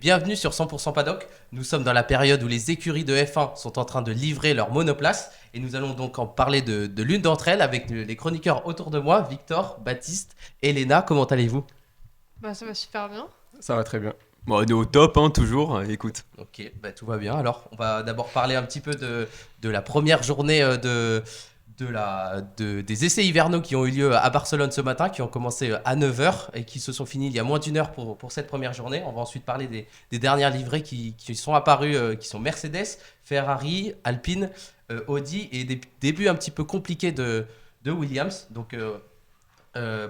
bienvenue sur 100% Paddock. Nous sommes dans la période où les écuries de F1 sont en train de livrer leurs monoplaces et nous allons donc en parler de l'une d'entre elles avec les chroniqueurs autour de moi, Victor, Baptiste et Léna. Comment allez-vous? Bah ça va super bien. Ça va très bien. Bon, on est au top, hein, toujours. Écoute. Ok, tout va bien. Alors, on va d'abord parler un petit peu de la première journée des essais hivernaux qui ont eu lieu à Barcelone ce matin, qui ont commencé à 9h et qui se sont finis il y a moins d'une heure pour cette première journée. On va ensuite parler des dernières livrées qui sont apparues, qui sont Mercedes, Ferrari, Alpine, Audi et des débuts un petit peu compliqués de Williams. Donc,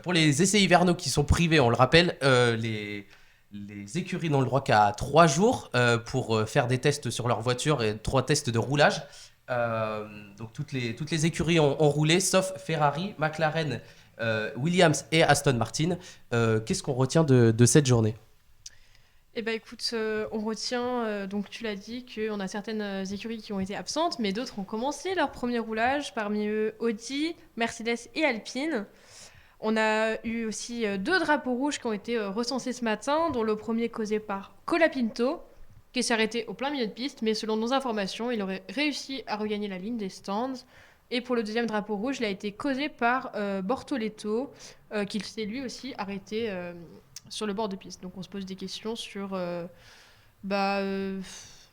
pour les essais hivernaux qui sont privés, on le rappelle, les écuries n'ont le droit qu'à 3 jours pour faire des tests sur leur voiture et 3 tests de roulage. Donc toutes les écuries ont roulé, sauf Ferrari, McLaren, Williams et Aston Martin. Qu'est-ce qu'on retient de cette journée? Et bah écoute, on retient, donc tu l'as dit, qu'on a certaines écuries qui ont été absentes, mais d'autres ont commencé leur premier roulage, parmi eux Audi, Mercedes et Alpine. On a eu aussi 2 drapeaux rouges qui ont été recensés ce matin, dont le premier causé par Colapinto, qui s'est arrêté au plein milieu de piste, mais selon nos informations, il aurait réussi à regagner la ligne des stands. Et pour le deuxième drapeau rouge, il a été causé par Bortoleto, qui s'est lui aussi arrêté sur le bord de piste. Donc on se pose des questions sur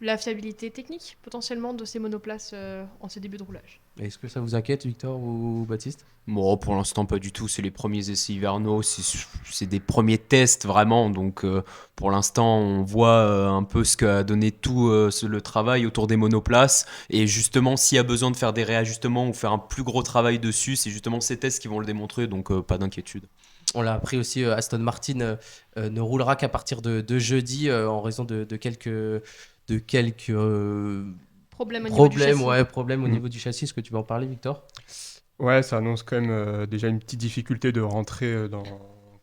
la fiabilité technique potentiellement de ces monoplaces en ces débuts de roulage. Est-ce que ça vous inquiète, Victor ou Baptiste? Bon, pour l'instant, pas du tout. C'est les premiers essais hivernaux. C'est des premiers tests, vraiment. Donc, pour l'instant, on voit un peu ce qu'a donné tout le travail autour des monoplaces. Et justement, s'il y a besoin de faire des réajustements ou faire un plus gros travail dessus, c'est justement ces tests qui vont le démontrer. Donc, pas d'inquiétude. On l'a appris aussi, Aston Martin ne roulera qu'à partir de jeudi en raison de quelques Problème au niveau du châssis. problèmes au niveau du châssis. Est-ce que tu vas en parler, Victor? Ouais, ça annonce quand même déjà une petite difficulté de rentrer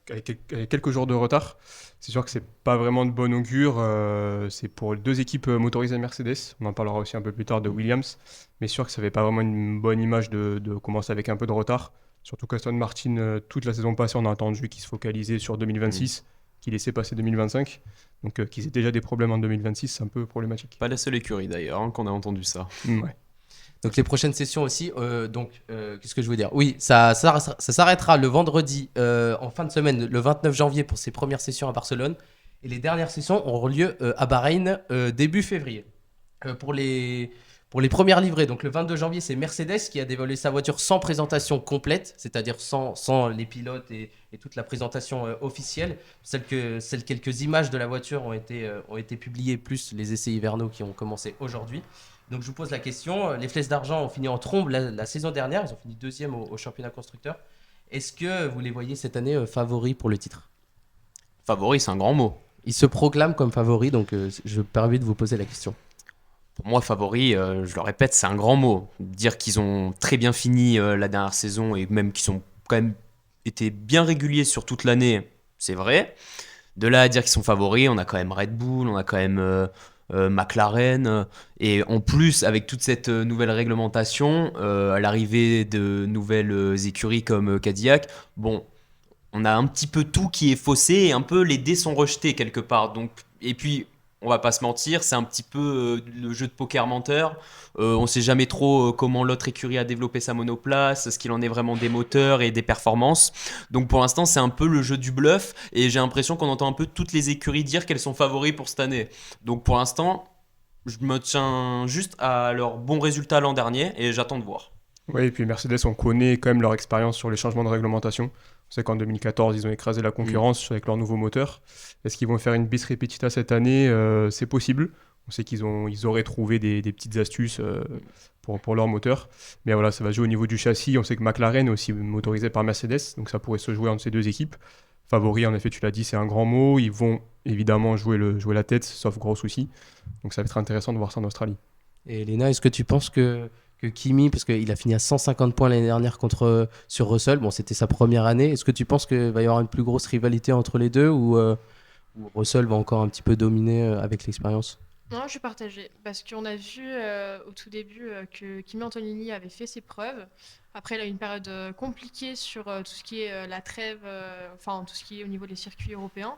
avec quelques jours de retard. C'est sûr que c'est pas vraiment de bon augure. C'est pour 2 équipes motorisées Mercedes. On en parlera aussi un peu plus tard de Williams. Mais sûr que ça fait pas vraiment une bonne image de commencer avec un peu de retard. Surtout qu'Aston Martin, toute la saison passée, on a entendu qu'ils se focalisaient sur 2026, qu'ils laissaient passer 2025. Donc qu'ils aient déjà des problèmes en 2026, c'est un peu problématique. Pas la seule écurie d'ailleurs qu'on a entendu ça. Ouais. Donc les prochaines sessions aussi, qu'est-ce que je veux dire? Oui, ça s'arrêtera le vendredi en fin de semaine, le 29 janvier pour ces premières sessions à Barcelone. Et les dernières sessions auront lieu à Bahreïn début février. Pour les premières livrées, donc le 22 janvier, c'est Mercedes qui a dévoilé sa voiture sans présentation complète, c'est-à-dire sans les pilotes et toute la présentation officielle. Quelques images de la voiture ont été publiées, plus les essais hivernaux qui ont commencé aujourd'hui. Donc je vous pose la question, les Flèches d'Argent ont fini en trombe la saison dernière, ils ont fini deuxième au championnat constructeur. Est-ce que vous les voyez cette année favoris pour le titre? Favori, c'est un grand mot. Ils se proclament comme favoris, donc je me permets de vous poser la question. Pour moi, favori, je le répète, c'est un grand mot. Dire qu'ils ont très bien fini la dernière saison et même qu'ils ont quand même été bien réguliers sur toute l'année, c'est vrai. De là à dire qu'ils sont favoris, on a quand même Red Bull, on a quand même McLaren. Et en plus, avec toute cette nouvelle réglementation, à l'arrivée de nouvelles écuries comme Cadillac, bon, on a un petit peu tout qui est faussé et un peu les dés sont rejetés quelque part. Donc, et puis, on va pas se mentir, c'est un petit peu le jeu de poker menteur. On sait jamais trop comment l'autre écurie a développé sa monoplace, ce qu'il en est vraiment des moteurs et des performances. Donc pour l'instant, c'est un peu le jeu du bluff et j'ai l'impression qu'on entend un peu toutes les écuries dire qu'elles sont favoris pour cette année. Donc pour l'instant, je me tiens juste à leurs bons résultats l'an dernier et j'attends de voir. Oui, et puis Mercedes, on connaît quand même leur expérience sur les changements de réglementation. On sait qu'en 2014, ils ont écrasé la concurrence avec leur nouveau moteur. Est-ce qu'ils vont faire une bis repetita cette année? C'est possible. On sait ils auraient trouvé des petites astuces pour leur moteur. Mais voilà, ça va jouer au niveau du châssis. On sait que McLaren est aussi motorisé par Mercedes, donc ça pourrait se jouer entre ces 2 équipes. Favoris, en effet, tu l'as dit, c'est un grand mot. Ils vont évidemment jouer la tête, sauf gros souci. Donc ça va être intéressant de voir ça en Australie. Et Léna, est-ce que tu penses que Kimi, parce qu'il a fini à 150 points l'année dernière sur Russell, bon, c'était sa première année, est-ce que tu penses qu'il va y avoir une plus grosse rivalité entre les deux ou Russell va encore un petit peu dominer avec l'expérience? Non, je suis partagée, parce qu'on a vu au tout début que Kimi Antonini avait fait ses preuves. Après, il a eu une période compliquée sur tout ce qui est la trêve, enfin tout ce qui est au niveau des circuits européens.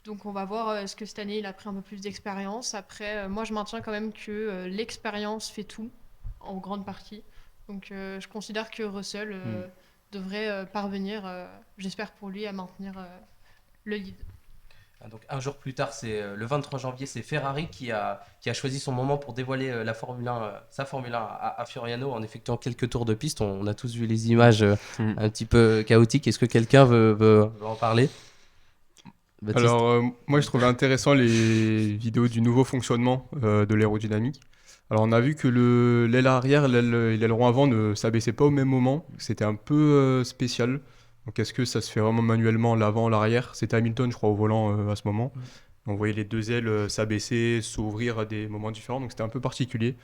Donc on va voir, est-ce que cette année il a pris un peu plus d'expérience. Après, moi je maintiens quand même que l'expérience fait tout, en grande partie. Donc je considère que Russell devrait parvenir, j'espère pour lui, à maintenir le lead. Donc un jour plus tard, c'est le 23 janvier, c'est Ferrari qui a choisi son moment pour dévoiler la Formule 1, sa Formule 1 à Fioriano en effectuant quelques tours de piste. On a tous vu les images un petit peu chaotiques. Est-ce que quelqu'un veut en parler? Baptiste? Alors, moi, je trouvais intéressant les vidéos du nouveau fonctionnement de l'aérodynamique. Alors, on a vu que l'aile arrière et l'aileron avant ne s'abaissaient pas au même moment. C'était un peu spécial. Donc, est-ce que ça se fait vraiment manuellement, l'avant, l'arrière? C'était Hamilton, je crois, au volant à ce moment. On voyait les deux ailes s'abaisser, s'ouvrir à des moments différents. Donc, c'était un peu particulier.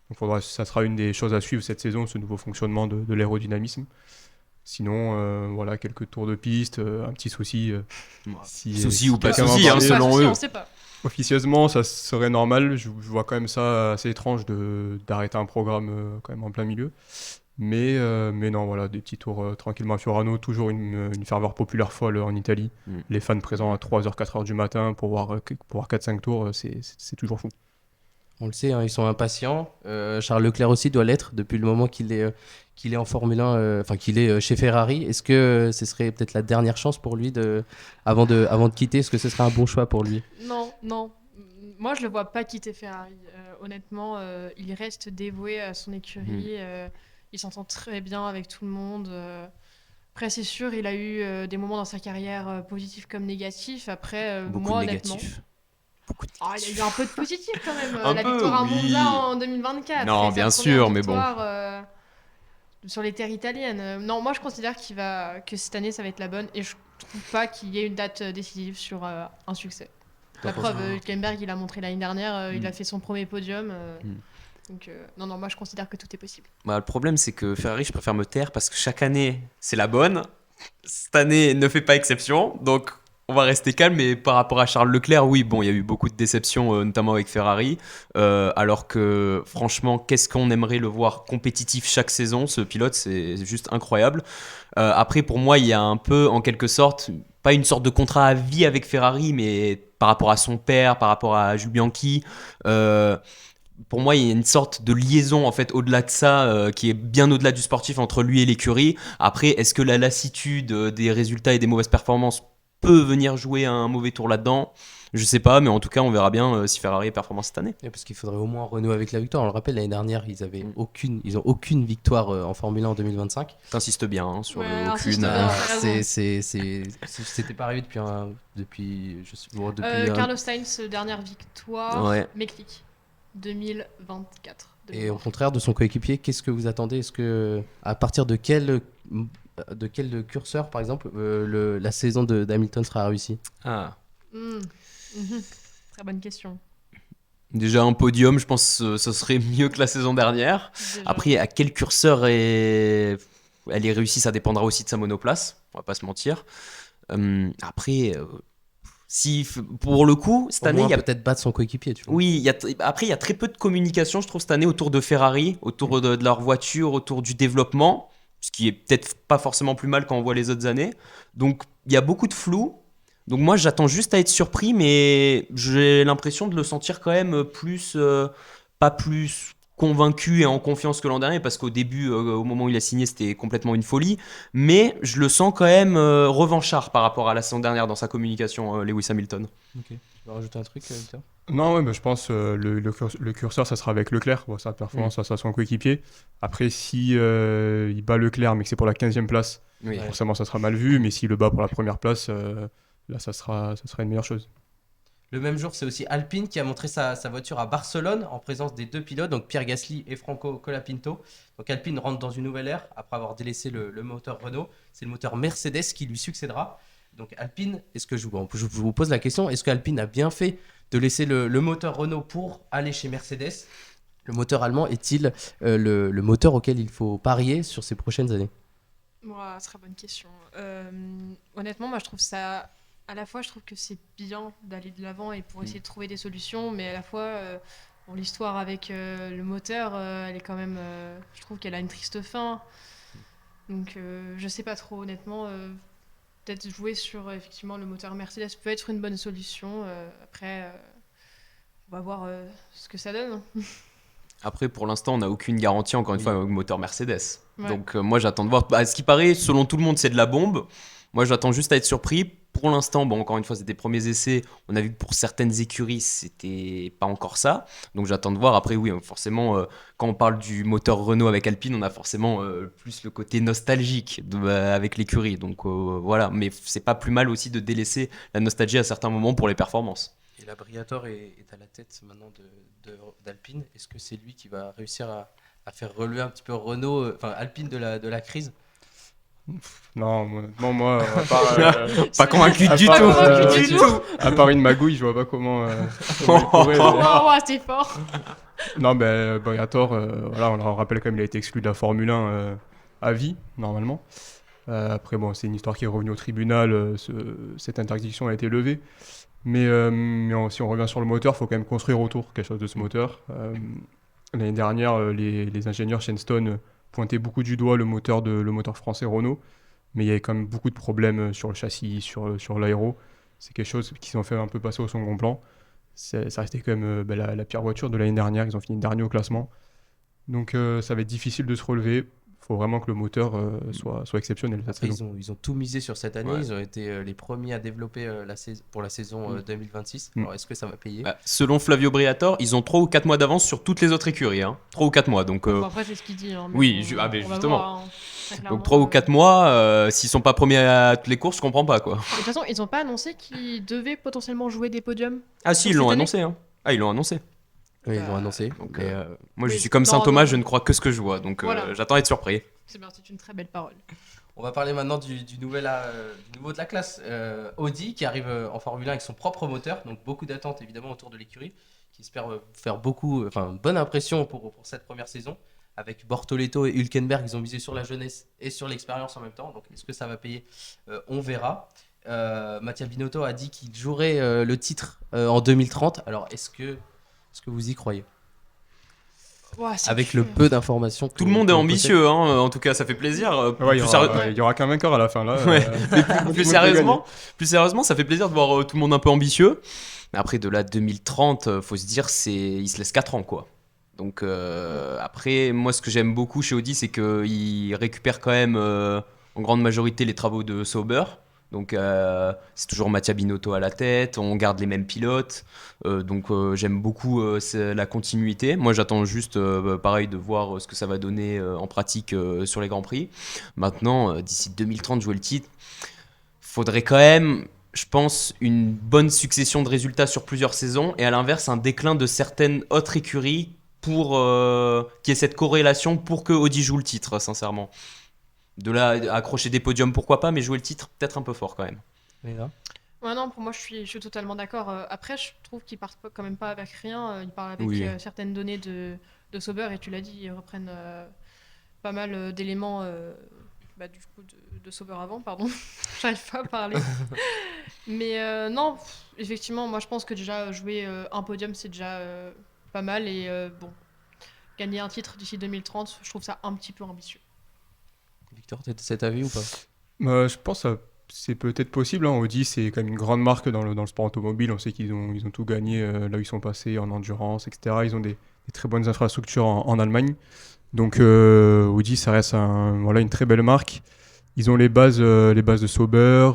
Donc, ça sera une des choses à suivre cette saison, ce nouveau fonctionnement de l'aérodynamisme. Sinon, voilà, quelques tours de piste, un petit souci. Souci ou pas quelqu'un va en souci, parler. selon Souci, eux. on sait pas. Officieusement, ça serait normal. Je vois quand même ça assez étrange d'arrêter un programme quand même en plein milieu. Mais non, voilà, des petits tours tranquillement à Fiorano. Toujours une ferveur populaire folle en Italie. Les fans présents à 3h, 4h du matin pour voir 4-5 tours, c'est toujours fou. On le sait, hein, ils sont impatients. Charles Leclerc aussi doit l'être depuis le moment qu'il est en Formule 1, enfin qu'il est chez Ferrari. Est-ce que ce serait peut-être la dernière chance pour lui avant de quitter? Est-ce que ce serait un bon choix pour lui? Non, non. Moi, je le vois pas quitter Ferrari. Honnêtement, il reste dévoué à son écurie. Il s'entend très bien avec tout le monde. Après, c'est sûr, il a eu des moments dans sa carrière positifs comme négatifs. Après, Beaucoup moi, de honnêtement, négatifs. il y a eu un peu de positif quand même. Un La peu, victoire à oui. Monza en 2024. Non, et sa bien première sûr, mais bon. victoire, sur les terres italiennes. Non, moi, je considère que cette année, ça va être la bonne. Et je trouve pas qu'il y ait une date décisive sur un succès. La preuve, Hülkenberg, il a montré l'année dernière, il a fait son premier podium. Donc, non, moi, je considère que tout est possible. Bah, le problème, c'est que Ferrari, je préfère me taire parce que chaque année, c'est la bonne. Cette année ne fait pas exception. Donc, on va rester calme. Mais par rapport à Charles Leclerc, oui, bon, il y a eu beaucoup de déceptions, notamment avec Ferrari. Alors que, franchement, qu'est-ce qu'on aimerait le voir compétitif chaque saison. Ce pilote, c'est juste incroyable. Après, pour moi, il y a un peu, en quelque sorte, pas une sorte de contrat à vie avec Ferrari, mais par rapport à son père, par rapport à Jules Bianchi. Pour moi, il y a une sorte de liaison en fait au-delà de ça, qui est bien au-delà du sportif entre lui et l'écurie. Après, est-ce que la lassitude des résultats et des mauvaises performances peut venir jouer un mauvais tour là-dedans? Je sais pas, mais en tout cas, on verra bien si Ferrari est performant cette année. Parce qu'il faudrait au moins renouer avec la victoire. On le rappelle, l'année dernière, ils ont aucune victoire en Formule 1 en 2025. T'insistes bien hein, sur Ouais, le insiste aucune. bien. T'as raison. C'était pas arrivé depuis Carlos Sainz, dernière victoire, Ouais. Mexique, 2024. Et au contraire de son coéquipier, qu'est-ce que vous attendez? Est-ce que à partir de quel curseur, par exemple, la saison d'Hamilton sera réussie? Ah. Très bonne question. Déjà un podium, je pense que ce serait mieux que la saison dernière. Déjà. Après, à quel curseur elle est réussie, ça dépendra aussi de sa monoplace, on va pas se mentir. Après, si pour le coup, cette Au année, moins, il y a peut-être battre son coéquipier, tu vois. oui, après, il y a très peu de communication, je trouve, cette année autour de Ferrari, autour de leur voiture, autour du développement, ce qui est peut-être pas forcément plus mal quand on voit les autres années. Donc, il y a beaucoup de flou. Donc, moi, j'attends juste à être surpris, mais j'ai l'impression de le sentir quand même pas plus convaincu et en confiance que l'an dernier, parce qu'au début, au moment où il a signé, c'était complètement une folie. Mais je le sens quand même revanchard par rapport à la saison dernière dans sa communication, Lewis Hamilton. Ok. Tu veux rajouter un truc, Victor? Non, ouais, je pense le curseur, ça sera avec Leclerc. Bon, sa performance, ça sera son coéquipier. Après, si il bat Leclerc, mais que c'est pour la 15e place, Oui. forcément, ça sera mal vu. Mais s'il le bat pour la première place, là, ça sera une meilleure chose. Le même jour, c'est aussi Alpine qui a montré sa voiture à Barcelone en présence des deux pilotes, donc Pierre Gasly et Franco Colapinto. Donc Alpine rentre dans une nouvelle ère après avoir délaissé le moteur Renault. C'est le moteur Mercedes qui lui succédera. Donc Alpine, je vous pose la question, est-ce qu'Alpine a bien fait de laisser le moteur Renault pour aller chez Mercedes? Le moteur allemand est-il le moteur auquel il faut parier sur ces prochaines années? Moi, très bonne question. Honnêtement, moi, je trouve ça... À la fois, je trouve que c'est bien d'aller de l'avant et pour essayer de trouver des solutions, mais à la fois, l'histoire avec le moteur, elle est quand même... je trouve qu'elle a une triste fin. Donc, je sais pas trop, honnêtement. peut-être jouer sur effectivement le moteur Mercedes peut être une bonne solution. Après, on va voir ce que ça donne. Après, pour l'instant, on n'a aucune garantie, encore une Oui. fois, avec le moteur Mercedes. Ouais. Donc, moi, j'attends de voir. Ce qui paraît, selon tout le monde, c'est de la bombe. Moi, j'attends juste à être surpris. Pour l'instant, bon, encore une fois, c'est des premiers essais. On a vu que pour certaines écuries, c'était pas encore ça. Donc, j'attends de voir. Après, oui, forcément, quand on parle du moteur Renault avec Alpine, on a forcément plus le côté nostalgique avec l'écurie. Donc, voilà. Mais c'est pas plus mal aussi de délaisser la nostalgie à certains moments pour les performances. Et la Briatore est à la tête maintenant d'Alpine. Est-ce que c'est lui qui va réussir à faire relever un petit peu Renault, enfin Alpine de la crise? Non, moi, à part, Pas convaincu à du part, tout. du tout. à part une magouille, je vois pas comment il pourrait, Waouh, c'est fort. Non, ben Briatore, voilà, on le rappelle quand même, il a été exclu de la Formule 1 à vie, normalement. Après, bon, c'est une histoire qui est revenue au tribunal, cette interdiction a été levée. Mais si on revient sur le moteur, il faut quand même construire autour quelque chose de ce moteur. L'année dernière, les ingénieurs Shenstone pointaient beaucoup du doigt le moteur français Renault, mais il y avait quand même beaucoup de problèmes sur le châssis, sur l'aéro. C'est quelque chose qui ont fait un peu passer au second plan. Ça restait quand même la pire voiture de l'année dernière, ils ont fini dernier au classement. Donc ça va être difficile de se relever. Il faut vraiment que le moteur soit exceptionnel cette Après, saison. ils ont tout misé sur cette année. Ouais. Ils ont été les premiers à développer pour la saison 2026. Mm. Alors, est-ce que ça va payer? Selon Flavio Briatore, ils ont 3 ou 4 mois d'avance sur toutes les autres écuries. 3 ou 4 mois. Donc, Bon, après, c'est ce qu'il dit. Hein, mais oui, bon, mais on va justement. voir, hein. Très clairement, 3 ou 4 mois, s'ils sont pas premiers à toutes les courses, je comprends pas quoi. De toute façon, ils n'ont pas annoncé qu'ils devaient potentiellement jouer des podiums. Ah si, ils Cette l'ont année annoncé. Ah, ils l'ont annoncé. Oui, ils l'ont annoncé. Donc, Mais, moi, je oui. suis comme Non, Saint-Thomas, non. je ne crois que ce que je vois. Donc, Voilà. j'attends d'être surpris. C'est bien, c'est une très belle parole. on va parler maintenant du nouveau de la classe. Audi qui arrive en Formule 1 avec son propre moteur. Donc beaucoup d'attentes évidemment autour de l'écurie. Qui espère faire bonne impression pour cette première saison. Avec Bortoleto et Hülkenberg, ils ont misé sur la jeunesse et sur l'expérience en même temps. Donc est-ce que ça va payer? On verra. Mattia Binotto a dit qu'il jouerait le titre en 2030. Alors est-ce que vous y croyez? Ouais, c'est Avec dur. le peu d'informations. Tout le monde est ambitieux, en tout cas, ça fait plaisir. Ouais, Plus il y aura qu'un vainqueur à la fin là. Ouais. Tout plus le monde sérieusement, ça fait plaisir de voir tout le monde un peu ambitieux. Mais après, de là 2030, faut se dire, il se laisse 4 ans, quoi. Donc après, moi, ce que j'aime beaucoup chez Audi, c'est qu'ils récupèrent quand même en grande majorité les travaux de Sauber. Donc c'est toujours Mattia Binotto à la tête, on garde les mêmes pilotes. Donc j'aime beaucoup la continuité. Moi, j'attends juste, pareil, de voir ce que ça va donner en pratique sur les Grands Prix. Maintenant, d'ici 2030, jouer le titre, faudrait quand même, je pense, une bonne succession de résultats sur plusieurs saisons et à l'inverse, un déclin de certaines autres écuries pour qu'il y ait cette corrélation pour que Audi joue le titre, sincèrement. De là, accrocher des podiums, pourquoi pas, mais jouer le titre, peut-être un peu fort quand même. Ouais, non, pour moi, je suis totalement d'accord. Après, je trouve qu'ils partent quand même pas avec rien. Ils partent avec Oui. certaines données de Sauber, et tu l'as dit, ils reprennent pas mal d'éléments du coup de Sauber avant, pardon. J'arrive pas à parler. Mais non, effectivement, moi, je pense que déjà jouer un podium, c'est déjà pas mal. Et bon, gagner un titre d'ici 2030, je trouve ça un petit peu ambitieux. Victor, t'as cet avis ou pas? Je pense que c'est peut-être possible. Audi, c'est quand même une grande marque dans le sport automobile. On sait qu'ils ont tout gagné là où ils sont passés en endurance, etc. Ils ont des très bonnes infrastructures en Allemagne. Donc Audi, ça reste une très belle marque. Ils ont les bases de Sauber.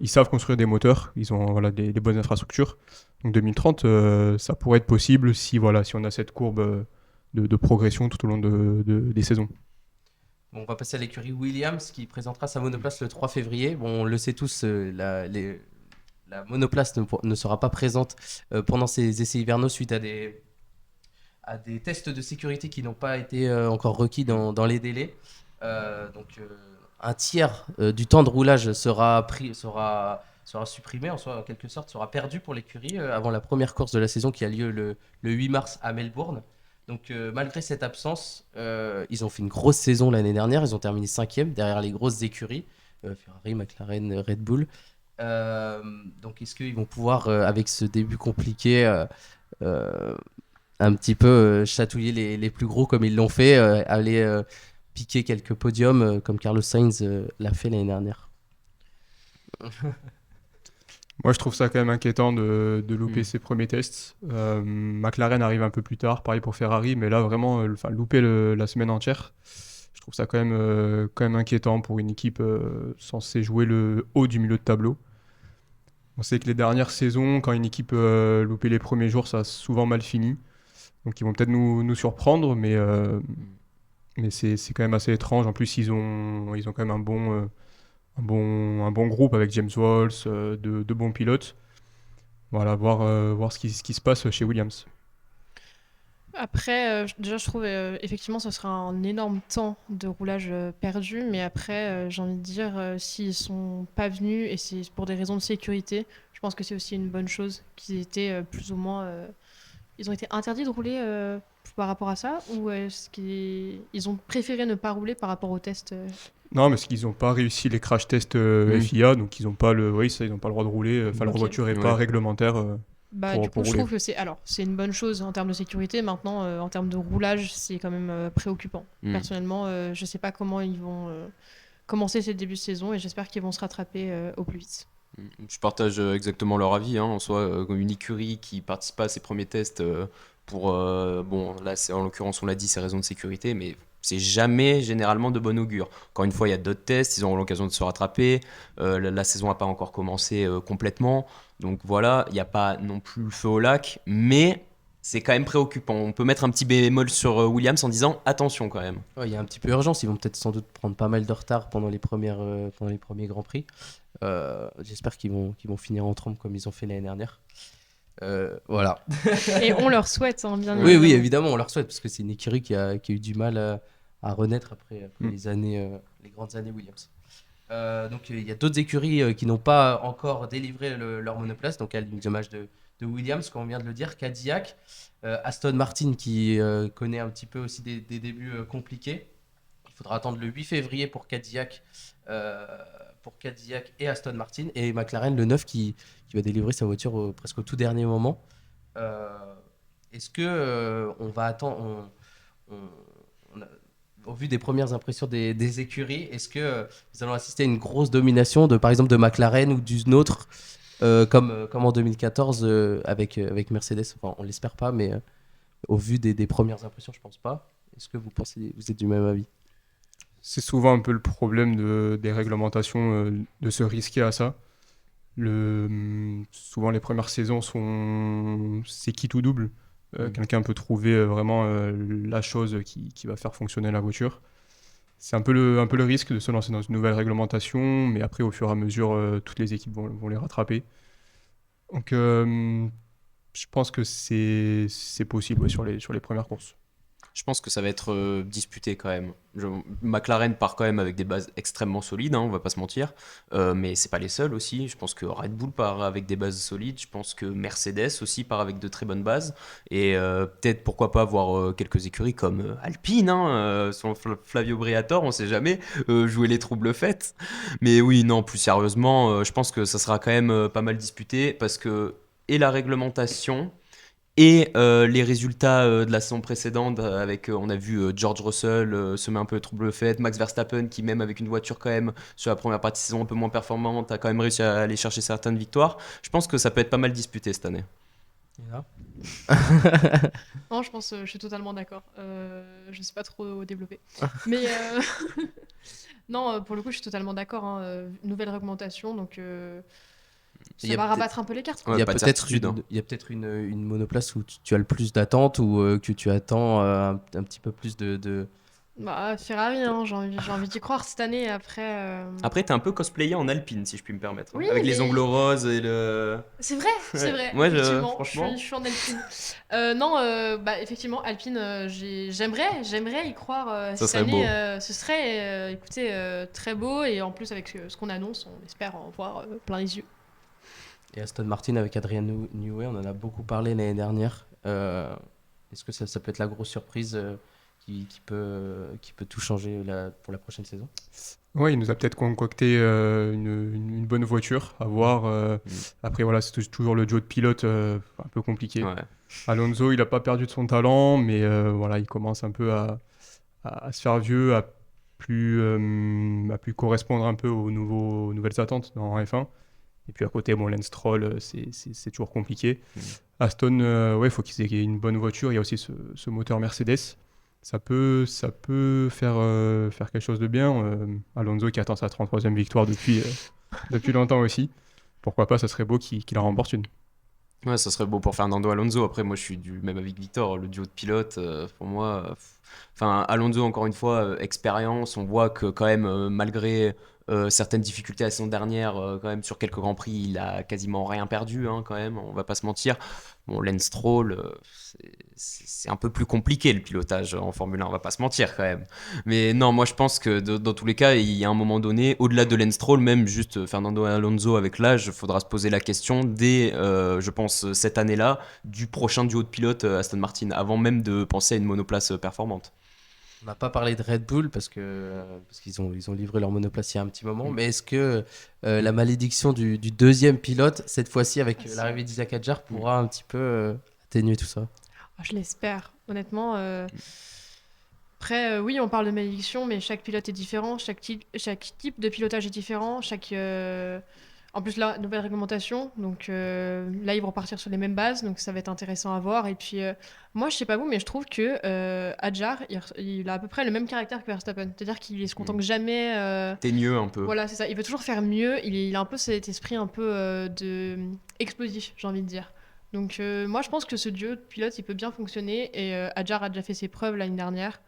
Ils savent construire des moteurs. Ils ont des bonnes infrastructures. Donc 2030, ça pourrait être possible si on a cette courbe de progression tout au long des saisons. Bon, on va passer à l'écurie Williams qui présentera sa monoplace le 3 février. Bon, on le sait tous, la monoplace ne sera pas présente pendant ces essais hivernaux suite à des tests de sécurité qui n'ont pas été encore requis dans les délais. Donc, un tiers du temps de roulage sera supprimé, en quelque sorte, sera perdu pour l'écurie avant la première course de la saison qui a lieu le 8 mars à Melbourne. Donc malgré cette absence, ils ont fait une grosse saison l'année dernière. Ils ont terminé 5e derrière les grosses écuries, Ferrari, McLaren, Red Bull. Donc est-ce qu'ils vont pouvoir, avec ce début compliqué, un petit peu chatouiller les plus gros comme ils l'ont fait, aller piquer quelques podiums comme Carlos Sainz l'a fait l'année dernière? Moi, je trouve ça quand même inquiétant de louper ses premiers tests. McLaren arrive un peu plus tard, pareil pour Ferrari, mais là, vraiment, louper la semaine entière, je trouve ça quand même inquiétant pour une équipe censée jouer le haut du milieu de tableau. On sait que les dernières saisons, quand une équipe loupait les premiers jours, ça a souvent mal fini. Donc, ils vont peut-être nous surprendre, mais c'est quand même assez étrange. En plus, ils ont quand même un bon groupe avec James Walls, de bons pilotes. Voilà, voir ce qui se passe chez Williams. Après, déjà, je trouve effectivement ce sera un énorme temps de roulage perdu, mais après, j'ai envie de dire, s'ils sont pas venus et c'est pour des raisons de sécurité, je pense que c'est aussi une bonne chose qu'ils étaient plus ou moins. Ils ont été interdits de rouler par rapport à ça, ou est-ce qu'ils ont préféré ne pas rouler par rapport au test Non, parce qu'ils n'ont pas réussi les crash tests FIA, donc ils n'ont pas ils ont pas le droit de rouler. Enfin, leur Ok. voiture n'est pas réglementaire. Bah, Pour- du coup, pour je rouler. trouve que c'est une bonne chose en termes de sécurité. Maintenant, en termes de roulage, c'est quand même préoccupant. Personnellement, je sais pas comment ils vont commencer ce début de saison et j'espère qu'ils vont se rattraper au plus vite. Je partage exactement leur avis, hein. En soi, une écurie qui participe pas à ses premiers tests pour, bon, là, en l'occurrence, on l'a dit, c'est raison de sécurité, mais c'est jamais généralement de bon augure. Encore une fois, il y a d'autres tests, ils auront l'occasion de se rattraper. La saison n'a pas encore commencé complètement, donc voilà, il n'y a pas non plus le feu au lac, mais c'est quand même préoccupant. On peut mettre un petit bémol sur Williams en disant attention quand même. Ouais, il y a un petit peu urgence. Ils vont peut-être sans doute prendre pas mal de retard pendant pendant les premiers Grands Prix. J'espère qu'ils vont finir en trombe comme ils ont fait l'année dernière. Voilà. Et on leur souhaite, hein, bien Oui, évidemment. évidemment, on leur souhaite parce que c'est une écurie qui a eu du mal à renaître après les grandes années Williams. Donc il y a d'autres écuries qui n'ont pas encore délivré leur monoplace, donc à l'image de Williams, comme on vient de le dire, Cadillac, Aston Martin qui connaît un petit peu aussi des débuts compliqués. Il faudra attendre le 8 février pour Cadillac et Aston Martin, et McLaren le 9 qui va délivrer sa voiture presque au tout dernier moment. Euh, Est-ce que on va attendre au vu des premières impressions des écuries, est-ce que nous allons assister à une grosse domination par exemple de McLaren ou d'une autre comme en 2014 avec Mercedes? Enfin, on l'espère pas, mais au vu des premières impressions, je pense pas. Est-ce que vous êtes du même avis? C'est souvent un peu le problème des réglementations de se risquer à ça. Souvent, les premières saisons c'est quitte ou double. Quelqu'un peut trouver vraiment la chose qui va faire fonctionner la voiture. C'est un peu le risque de se lancer dans une nouvelle réglementation, mais après, au fur et à mesure, toutes les équipes vont les rattraper. Donc, je pense que c'est possible ouais, sur les premières courses. Je pense que ça va être disputé quand même. McLaren part quand même avec des bases extrêmement solides, hein, on va pas se mentir. Mais c'est pas les seuls aussi. Je pense que Red Bull part avec des bases solides. Je pense que Mercedes aussi part avec de très bonnes bases. Et peut-être pourquoi pas voir quelques écuries comme Alpine, hein, son Flavio Briatore, on sait jamais, jouer les troubles fêtes. Mais oui, non, plus sérieusement, je pense que ça sera quand même pas mal disputé parce que et la réglementation. Et les résultats de la saison précédente, avec, on a vu George Russell semer un peu le trouble fait, Max Verstappen qui même avec une voiture quand même sur la première partie de saison un peu moins performante a quand même réussi à aller chercher certaines victoires. Je pense que ça peut être pas mal disputé cette année. Non, je pense, je suis totalement d'accord. Je ne sais pas trop développer. Mais non, pour le coup, je suis totalement d'accord, hein. Nouvelle réglementation, donc Il y ça a va peut-être- rabattre un peu les cartes, quoi. Ouais, Il y a pas de peut-être certitude, hein. il y a peut-être une monoplace où tu as le plus d'attentes ou que tu attends un petit peu plus de... Bah, Ferrari, hein, j'ai envie d'y croire cette année. Après, Après, t'es un peu cosplayé en Alpine, si je puis me permettre, hein. Oui, Avec les mais- ongles roses et le... c'est Ouais. vrai, Moi, effectivement, franchement... je suis en Alpine. Non, bah, effectivement, Alpine, j'aimerais y croire Ça cette serait année. beau. Ce serait, écoutez, très beau, et en plus, avec ce qu'on annonce, on espère en voir plein les yeux. Et Aston Martin avec Adrian Newey, on en a beaucoup parlé l'année dernière. Est-ce que ça peut être la grosse surprise qui peut tout changer pour la prochaine saison? Ouais, il nous a peut-être concocté une bonne voiture à voir. Après, voilà, c'est toujours le duo de pilote un peu compliqué. Ouais. Alonso, il n'a pas perdu de son talent, mais voilà, il commence un peu à se faire vieux, à pu correspondre un peu aux nouvelles attentes dans F1. Et puis à côté, bon, Lance Stroll, c'est toujours compliqué. Aston, ouais, il faut qu'ils aient une bonne voiture. Il y a aussi ce moteur Mercedes. Ça peut faire quelque chose de bien. Alonso qui attend sa 33e victoire depuis longtemps aussi. Pourquoi pas, ça serait beau qu'il en remporte une. Ouais, ça serait beau pour Fernando Alonso. Après, moi, je suis du même avec Victor. Le duo de pilotes, pour moi, enfin, Alonso, encore une fois, expérience. On voit que quand même, malgré certaines difficultés la saison dernière, quand même sur quelques grands prix, il a quasiment rien perdu, hein, quand même. On va pas se mentir. Bon, Lance Stroll, c'est un peu plus compliqué le pilotage en Formule 1. On va pas se mentir quand même. Mais non, moi je pense que dans tous les cas, il y a un moment donné, au-delà de Lance Stroll, même juste Fernando Alonso avec l'âge, il faudra se poser la question dès, je pense, cette année-là, du prochain duo de pilotes Aston Martin, avant même de penser à une monoplace performante. On n'a pas parlé de Red Bull parce qu'ils ont livré leur monoplace il y a un petit moment, mais est-ce que la malédiction du deuxième pilote, cette fois-ci avec l'arrivée d'Isaac Hadjar, pourra un petit peu atténuer tout ça? Je l'espère, honnêtement. Après, oui, on parle de malédiction, mais chaque pilote est différent, chaque type de pilotage est différent, en plus, la nouvelle réglementation, donc là, ils vont repartir sur les mêmes bases, donc ça va être intéressant à voir. Et puis, moi, je sais pas vous, mais je trouve que Hadjar, il a à peu près le même caractère que Verstappen, c'est-à-dire qu'il se contente jamais. T'es mieux un peu. Voilà, c'est ça, il veut toujours faire mieux, il a un peu cet esprit un peu explosif, j'ai envie de dire. Donc, moi, je pense que ce duo de pilotes, il peut bien fonctionner, et Hadjar a déjà fait ses preuves l'année dernière,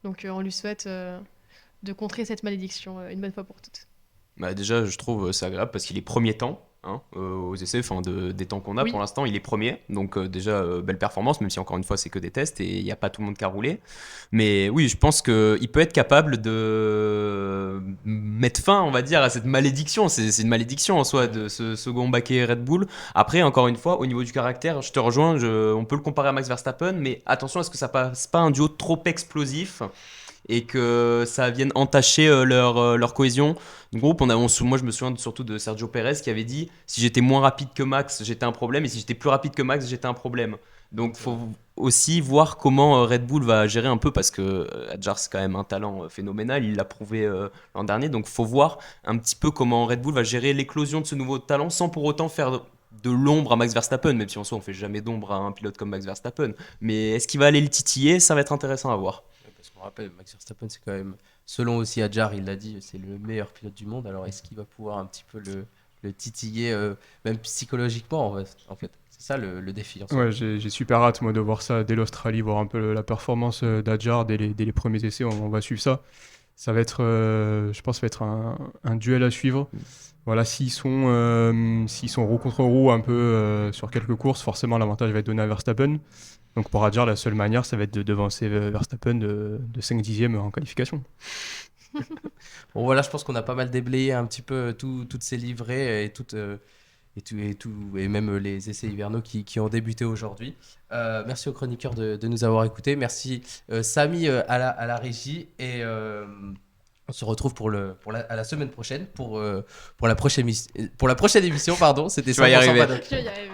donc on lui souhaite de contrer cette malédiction une bonne fois pour toutes. Bah déjà, je trouve c'est agréable parce qu'il est premier temps, hein, aux essais, enfin des temps qu'on a Oui. pour l'instant, il est premier. Donc déjà, belle performance, même si encore une fois, c'est que des tests et il n'y a pas tout le monde qui a roulé. Mais oui, je pense qu'il peut être capable de mettre fin, on va dire, à cette malédiction. C'est une malédiction en soi de ce second baquet Red Bull. Après, encore une fois, au niveau du caractère, je te rejoins, on peut le comparer à Max Verstappen, mais attention à ce que ça passe pas un duo trop explosif et que ça vienne entacher leur cohésion du groupe. Moi, je me souviens surtout de Sergio Perez qui avait dit si j'étais moins rapide que Max, j'étais un problème, et si j'étais plus rapide que Max, j'étais un problème. Donc, faut aussi voir comment Red Bull va gérer un peu parce que Hadjar, c'est quand même un talent phénoménal, il l'a prouvé l'an dernier. Donc, faut voir un petit peu comment Red Bull va gérer l'éclosion de ce nouveau talent sans pour autant faire de l'ombre à Max Verstappen, même si en soi, on fait jamais d'ombre à un pilote comme Max Verstappen. Mais est-ce qu'il va aller le titiller? Ça va être intéressant à voir. Parce qu'on rappelle, Max Verstappen, c'est quand même, selon aussi Hadjar, il l'a dit, c'est le meilleur pilote du monde. Alors, est-ce qu'il va pouvoir un petit peu le titiller, même psychologiquement, en fait? C'est ça le défi. En soi. Ouais, j'ai super hâte, moi, de voir ça dès l'Australie, voir un peu la performance d'Adjar dès les premiers essais. On va suivre ça. Ça va être, je pense, ça va être un duel à suivre. Voilà, s'ils sont roue contre roue un peu sur quelques courses, forcément, l'avantage va être donné à Verstappen. Donc pour Hadjar, la seule manière, ça va être de devancer Verstappen de 5 dixièmes en qualification. Bon, voilà, je pense qu'on a pas mal déblayé un petit peu toutes ces livrées et même les essais hivernaux qui ont débuté aujourd'hui. Merci aux chroniqueurs de nous avoir écoutés. Merci Samy à la régie. Et on se retrouve à la semaine prochaine pour la prochaine émission. Pardon, c'était Tu vas y Sans arriver. Paddock. Tu vas y arriver.